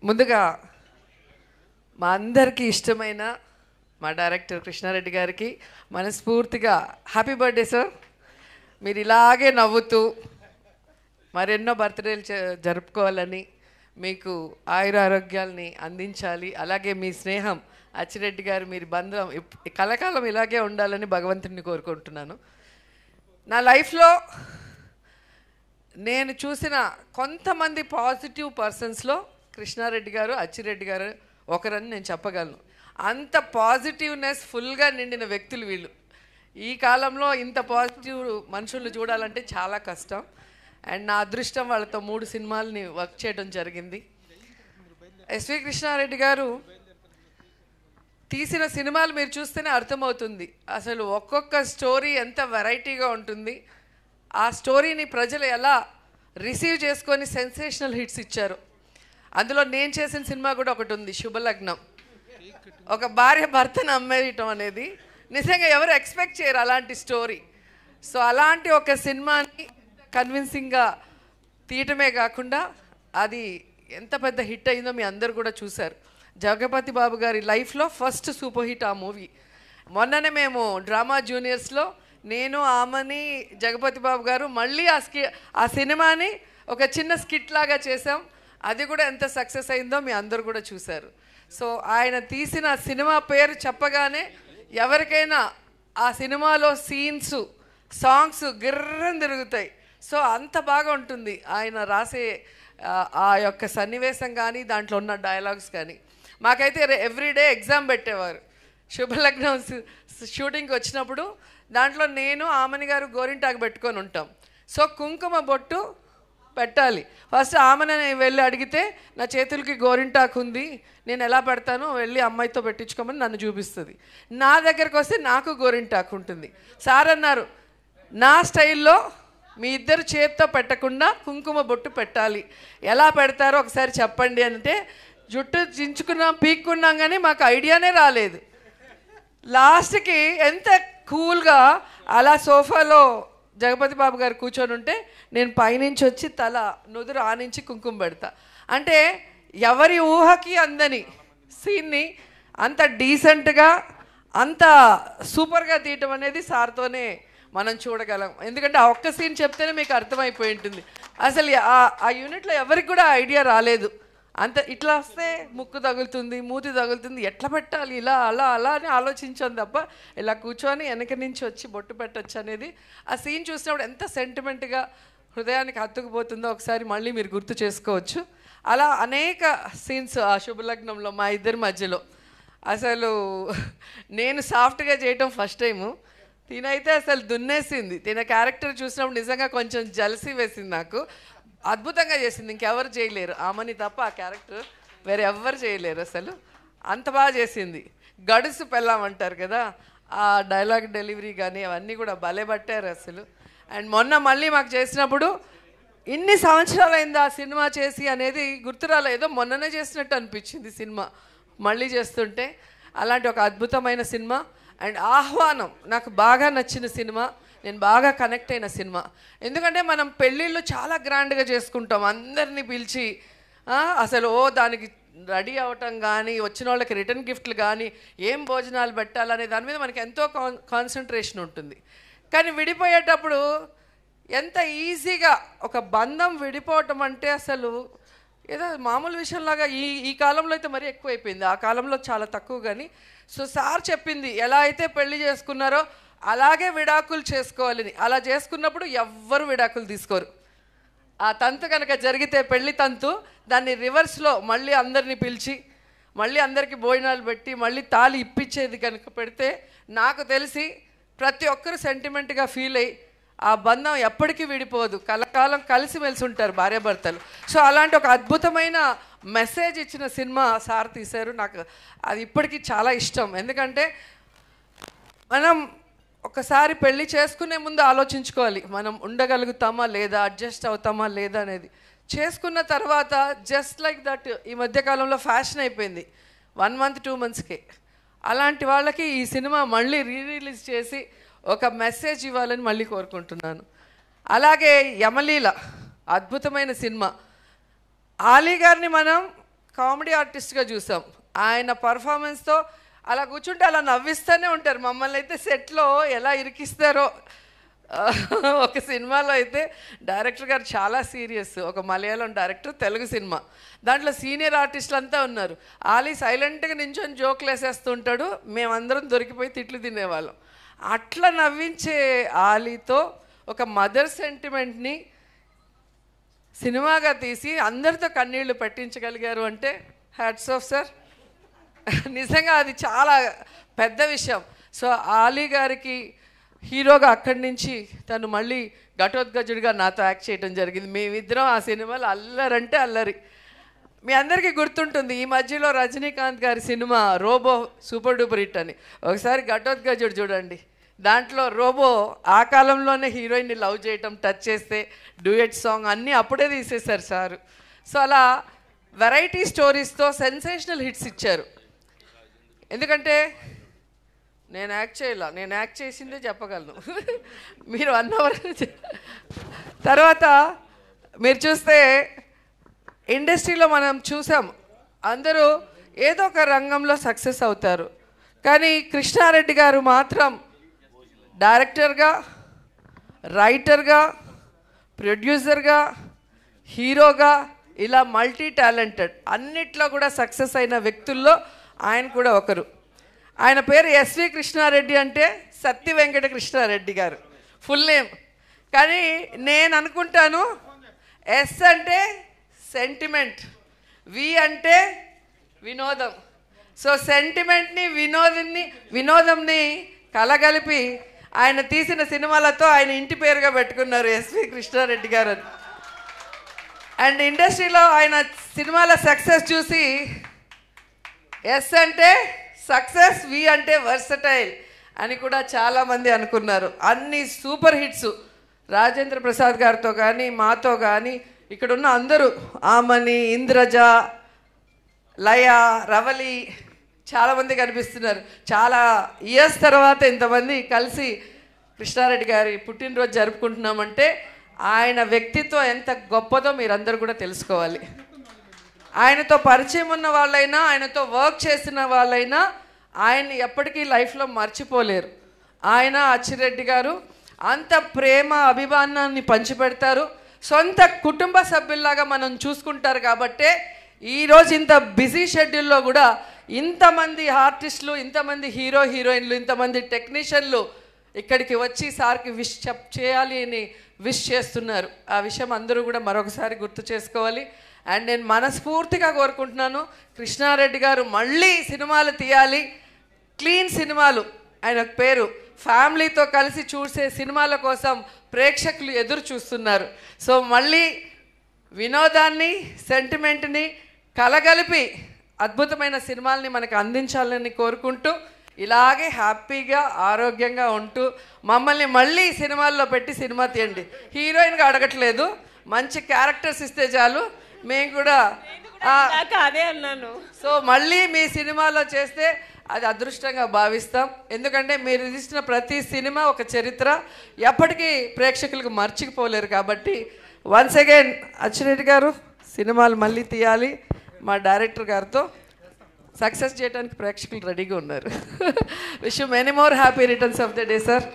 ముందుగా మా అందరికీ ఇష్టమైన మా డైరెక్టర్ కృష్ణారెడ్డి గారికి మనస్ఫూర్తిగా హ్యాపీ బర్త్డే సార్. మీరు ఇలాగే నవ్వుతూ మరెన్నో బర్త్డేలు జరుపుకోవాలని, మీకు ఆయుర ఆరోగ్యాలని అందించాలి. అలాగే మీ స్నేహం అచ్చిరెడ్డి గారు, మీరు బంధం కలకాలం ఇలాగే ఉండాలని భగవంతుడిని కోరుకుంటున్నాను. నా లైఫ్లో నేను చూసిన కొంతమంది పాజిటివ్ పర్సన్స్లో కృష్ణారెడ్డి గారు, అచ్చిరెడ్డి గారు ఒకరని నేను చెప్పగలను. అంత పాజిటివ్నెస్ ఫుల్గా నిండిన వ్యక్తులు వీళ్ళు. ఈ కాలంలో ఇంత పాజిటివ్ మనుషులు చూడాలంటే చాలా కష్టం. అండ్ నా అదృష్టం వాళ్ళతో 3 సినిమాలని వర్క్ చేయడం జరిగింది. ఎస్వి కృష్ణారెడ్డి గారు తీసిన సినిమాలు మీరు చూస్తేనే అర్థమవుతుంది అసలు ఒక్కొక్క స్టోరీ ఎంత వెరైటీగా ఉంటుంది. ఆ స్టోరీని ప్రజలు ఎలా రిసీవ్ చేసుకొని సెన్సేషనల్ హిట్స్ ఇచ్చారు. అందులో నేను చేసిన సినిమా కూడా ఒకటి ఉంది, శుభలగ్నం. ఒక భార్య భర్తను అమ్మేయటం అనేది నిజంగా ఎవరు ఎక్స్పెక్ట్ చేయరు అలాంటి స్టోరీ. సో అలాంటి ఒక సినిమాని కన్విన్సింగ్గా తీయటమే కాకుండా అది ఎంత పెద్ద హిట్ అయిందో మీ అందరు కూడా చూశారు. జగపతి బాబు గారి లైఫ్లో ఫస్ట్ సూపర్ హిట్ ఆ మూవీ. మొన్ననే మేము డ్రామా జూనియర్స్లో నేను, ఆమని, జగపతి బాబు గారు మళ్ళీ ఆ సినిమాని ఒక చిన్న స్కిట్ లాగా చేసాం. అది కూడా ఎంత సక్సెస్ అయిందో మీ అందరు కూడా చూశారు. సో ఆయన తీసిన సినిమా పేరు చెప్పగానే ఎవరికైనా ఆ సినిమాలో సీన్స్, సాంగ్స్ గిర్రని తిరుగుతాయి. సో అంత బాగా ఉంటుంది ఆయన రాసే ఆ యొక్క సన్నివేశం కానీ, దాంట్లో ఉన్న డైలాగ్స్ కానీ. మాకైతే ఎవ్రీడే ఎగ్జామ్ పెట్టేవారు. శుభలగ్నం షూటింగ్కి వచ్చినప్పుడు దాంట్లో నేను, ఆమని గారు గోరింటాకు పెట్టుకొని ఉంటాం. సో కుంకుమ బొట్టు పెట్టాలి. ఫస్ట్ ఆమెను వెళ్ళి అడిగితే నా చేతులకి గోరింటాకు ఉంది, నేను ఎలా పెడతానో వెళ్ళి అమ్మాయితో పెట్టించుకోమని నన్ను చూపిస్తుంది. నా దగ్గరకు వస్తే నాకు గోరింటాకు ఉంటుంది. సార్ అన్నారు, నా స్టైల్లో మీ ఇద్దరు చేతితో పెట్టకుండా కుంకుమ బొట్టు పెట్టాలి, ఎలా పెడతారో ఒకసారి చెప్పండి అంటే జుట్టు చించుకున్నాం, పీక్కున్నాం, కానీ మాకు ఐడియానే రాలేదు. లాస్ట్కి ఎంత కూల్గా అలా సోఫాలో జగపతి బాబు గారు కూర్చొని ఉంటే నేను పైనుంచి వచ్చి తల నుదురు ఆనించి కుంకుమ పెడతా. అంటే ఎవరి ఊహకి అందని సీన్ని అంత డీసెంట్గా, అంత సూపర్గా తీయటం అనేది సార్తోనే మనం చూడగలం. ఎందుకంటే ఆ ఒక్క సీన్ చెప్తేనే మీకు అర్థమైపోయి ఉంటుంది. అసలు ఆ యూనిట్లో ఎవరికి కూడా ఐడియా రాలేదు. అంత ఇట్లా వస్తే ముక్కు తగులుతుంది, మూతి తగులుతుంది, ఎట్లా పెట్టాలి, ఇలా అలా అలా అని ఆలోచించాను తప్ప ఇలా కూర్చొని వెనక నుంచి వచ్చి బొట్టు పెట్టచ్చు అనేది ఆ సీన్ చూసినప్పుడు ఎంత సెంటిమెంట్గా హృదయానికి హత్తుకుపోతుందో ఒకసారి మళ్ళీ మీరు గుర్తు చేసుకోవచ్చు. అలా అనేక సీన్స్ ఆ శుభలగ్నంలో మా ఇద్దరి మధ్యలో. అసలు నేను సాఫ్ట్గా చేయటం ఫస్ట్ టైము, తినైతే అసలు దున్నేసింది. తిన క్యారెక్టర్ చూసినప్పుడు నిజంగా కొంచెం జలసీ వేసింది నాకు. అద్భుతంగా చేసింది, ఇంకెవరు చేయలేరు, ఆమెని తప్ప ఆ క్యారెక్టర్ వేరే ఎవ్వరు చేయలేరు. అసలు అంత బాగా చేసింది. గడుసు పెళ్ళామంటారు కదా, ఆ డైలాగ్ డెలివరీ కానీ అవన్నీ కూడా భలే పట్టారు అసలు. అండ్ మొన్న మళ్ళీ మాకు చేసినప్పుడు ఇన్ని సంవత్సరాలు అయింది ఆ సినిమా చేసి అనేది గుర్తురాలే, ఏదో మొన్ననే చేసినట్టు అనిపించింది సినిమా మళ్ళీ చేస్తుంటే. అలాంటి ఒక అద్భుతమైన సినిమా. అండ్ ఆహ్వానం నాకు బాగా నచ్చిన సినిమా, నేను బాగా కనెక్ట్ అయిన సినిమా. ఎందుకంటే మనం పెళ్ళిళ్ళు చాలా గ్రాండ్గా చేసుకుంటాం, అందరినీ పిలిచి అసలు దానికి రెడీ అవ్వటం కానీ, వచ్చిన వాళ్ళకి రిటర్న్ గిఫ్ట్లు కానీ, ఏం భోజనాలు పెట్టాలనే దాని మీద మనకి ఎంతో కాన్సన్ట్రేషన్ ఉంటుంది. కానీ విడిపోయేటప్పుడు ఎంత ఈజీగా ఒక బంధం విడిపోవటం అంటే అసలు ఏదో మామూలు విషయంలాగా ఈ కాలంలో అయితే మరీ ఎక్కువైపోయింది, ఆ కాలంలో చాలా తక్కువ. కానీ సో సార్ చెప్పింది ఎలా అయితే పెళ్లి చేసుకున్నారో అలాగే విడాకులు చేసుకోవాలని. అలా చేసుకున్నప్పుడు ఎవ్వరు విడాకులు తీసుకోరు. ఆ తంతు కనుక జరిగితే పెళ్లి తంతు, దాన్ని రివర్స్లో మళ్ళీ అందరినీ పిలిచి మళ్ళీ అందరికీ భోజనాలు పెట్టి మళ్ళీ తాళి ఇప్పించేది కనుక పెడితే నాకు తెలిసి ప్రతి ఒక్కరు సెంటిమెంట్గా ఫీల్ అయ్యి ఆ బంధం ఎప్పటికీ విడిపోదు, కలకాలం కలిసిమెలిసి ఉంటారు భార్యాభర్తలు. సో అలాంటి ఒక అద్భుతమైన మెసేజ్ ఇచ్చిన సినిమా సార్ తీశారు. నాకు అది ఇప్పటికీ చాలా ఇష్టం. ఎందుకంటే మనం ఒకసారి పెళ్ళి చేసుకునే ముందు ఆలోచించుకోవాలి, మనం ఉండగలుగుతామా లేదా, అడ్జస్ట్ అవుతామా లేదా అనేది. చేసుకున్న తర్వాత జస్ట్ లైక్ దట్ ఈ మధ్యకాలంలో ఫ్యాషన్ అయిపోయింది 1 month 2 monthsకే. అలాంటి వాళ్ళకి ఈ సినిమా మళ్ళీ రిలీజ్ చేసి ఒక మెసేజ్ ఇవ్వాలని మళ్ళీ కోరుకుంటున్నాను. అలాగే యమలీల అద్భుతమైన సినిమా. ఆలీ గారిని మనం కామెడీ ఆర్టిస్ట్గా చూసాం. ఆయన పర్ఫార్మెన్స్తో అలా కూర్చుంటే అలా నవ్విస్తూనే ఉంటారు మమ్మల్ని. అయితే సెట్లో ఎలా ఇరికిస్తారో. ఒక సినిమాలో అయితే డైరెక్టర్ గారు చాలా సీరియస్, ఒక మలయాళం డైరెక్టర్, తెలుగు సినిమా. దాంట్లో సీనియర్ ఆర్టిస్టులు అంతా ఉన్నారు. ఆలీ సైలెంట్గా నించొని జోకులు వేసేస్తుంటాడు, మేమందరం దొరికిపోయి తిట్లు తినేవాళ్ళం. అట్లా నవ్వించే ఆలీతో ఒక మదర్ సెంటిమెంట్ని సినిమాగా తీసి అందరితో కన్నీళ్లు పెట్టించగలిగారు అంటే హ్యాట్స్ ఆఫ్ సార్. నిజంగా అది చాలా పెద్ద విషయం. సో ఆలీ గారికి హీరోగా అక్కడి నుంచి తను మళ్ళీ ఘటోత్కచుడిగా నాతో యాక్ట్ చేయడం జరిగింది. మేమిద్దరం ఆ సినిమాలో అల్లరంటే అల్లరి. మీ అందరికీ గుర్తుంటుంది, ఈ మధ్యలో రజనీకాంత్ గారి సినిమా రోబో సూపర్ డూపర్ హిట్ అని. ఒకసారి ఘటోత్కచుడు చూడండి, దాంట్లో రోబో ఆ కాలంలోనే హీరోయిన్ని లవ్ చేయటం, టచ్ చేస్తే డ్యూయట్ సాంగ్ అన్నీ అప్పుడే తీసేశారు సారు. సో అలా వెరైటీ స్టోరీస్తో సెన్సేషనల్ హిట్స్ ఇచ్చారు. ఎందుకంటే నేను యాక్ట్ చేయాల, నేను యాక్ట్ చేసిందే చెప్పగలను. మీరు 1 అవర్ తర్వాత మీరు చూస్తే ఇండస్ట్రీలో మనం చూసాం, అందరూ ఏదో ఒక రంగంలో సక్సెస్ అవుతారు. కానీ కృష్ణారెడ్డి గారు మాత్రం డైరెక్టర్గా, రైటర్గా, ప్రొడ్యూసర్గా, హీరోగా ఇలా మల్టీ టాలెంటెడ్ అన్నిట్లో కూడా సక్సెస్ అయిన వ్యక్తుల్లో ఆయన కూడా ఒకరు. ఆయన పేరు ఎస్వి కృష్ణారెడ్డి, అంటే సత్య వెంకట కృష్ణారెడ్డి గారు ఫుల్ నేమ్. కానీ నేను అనుకుంటాను ఎస్ అంటే సెంటిమెంట్, వి అంటే వినోదం. సో సెంటిమెంట్ని వినోదంని కలగలిపి ఆయన తీసిన సినిమాలతో ఆయన ఇంటి పేరుగా పెట్టుకున్నారు ఎస్వి కృష్ణారెడ్డి గారు. అండ్ ఇండస్ట్రీలో ఆయన సినిమాల సక్సెస్ చూసి ఎస్ అంటే సక్సెస్, వి అంటే వర్సటైల్ అని కూడా చాలామంది అనుకున్నారు. అన్ని సూపర్ హిట్స్ రాజేంద్ర ప్రసాద్ గారితో కానీ మాతో కానీ ఇక్కడున్న అందరూ, ఆమని, ఇంద్రజ, లయ, రవలి చాలామంది కనిపిస్తున్నారు. చాలా ఇయర్స్ తర్వాత ఇంతమంది కలిసి కృష్ణారెడ్డి గారి పుట్టినరోజు జరుపుకుంటున్నామంటే ఆయన వ్యక్తిత్వం ఎంత గొప్పదో మీరందరూ కూడా తెలుసుకోవాలి. ఆయనతో పరిచయం ఉన్న వాళ్ళైనా, ఆయనతో వర్క్ చేసిన వాళ్ళైనా ఆయన్ని ఎప్పటికీ లైఫ్లో మర్చిపోలేరు. ఆయన అచ్చిరెడ్డి గారు అంత ప్రేమ అభిమానాన్ని పంచిపెడతారు, సొంత కుటుంబ సభ్యుల్లాగా మనం చూసుకుంటారు. కాబట్టే ఈరోజు ఇంత బిజీ షెడ్యూల్లో కూడా ఇంతమంది ఆర్టిస్టులు, ఇంతమంది హీరోయిన్లు, ఇంతమంది టెక్నీషియన్లు ఇక్కడికి వచ్చి సార్కి విష్ చేయాలి అని విష్ చేస్తున్నారు. ఆ విషయం అందరూ కూడా మరొకసారి గుర్తు చేసుకోవాలి. అండ్ నేను మనస్ఫూర్తిగా కోరుకుంటున్నాను, కృష్ణారెడ్డి గారు మళ్ళీ సినిమాలు తీయాలి, క్లీన్ సినిమాలు. ఆయన పేరు ఫ్యామిలీతో కలిసి చూసే సినిమాల కోసం ప్రేక్షకులు ఎదురు చూస్తున్నారు. సో మళ్ళీ వినోదాన్ని, సెంటిమెంట్ని కలగలిపి అద్భుతమైన సినిమాల్ని మనకు అందించాలని కోరుకుంటూ, ఇలాగే హ్యాపీగా ఆరోగ్యంగా ఉంటూ మమ్మల్ని మళ్ళీ సినిమాల్లో పెట్టి సినిమా తీయండి. హీరోయిన్గా అడగట్లేదు, మంచి క్యారెక్టర్స్ ఇస్తే చాలు, మేము కూడా అదే అన్నాను. సో మళ్ళీ మీ సినిమాలో చేస్తే అది అదృష్టంగా భావిస్తాం. ఎందుకంటే మీరు తీసిన ప్రతి సినిమా ఒక చరిత్ర, ఎప్పటికీ ప్రేక్షకులకు మర్చిపోలేరు. కాబట్టి వన్స్ అగైన్ అచ్చిరెడ్డి గారు సినిమాలు మళ్ళీ తీయాలి, మా డైరెక్టర్ గారితో సక్సెస్ చేయడానికి ప్రేక్షకులు రెడీగా ఉన్నారు. Wish you many more happy returns of the day sir.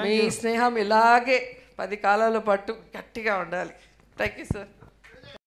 మీ స్నేహం ఇలాగే 10 కాలాల పాటు గట్టిగా ఉండాలి. Thank you sir.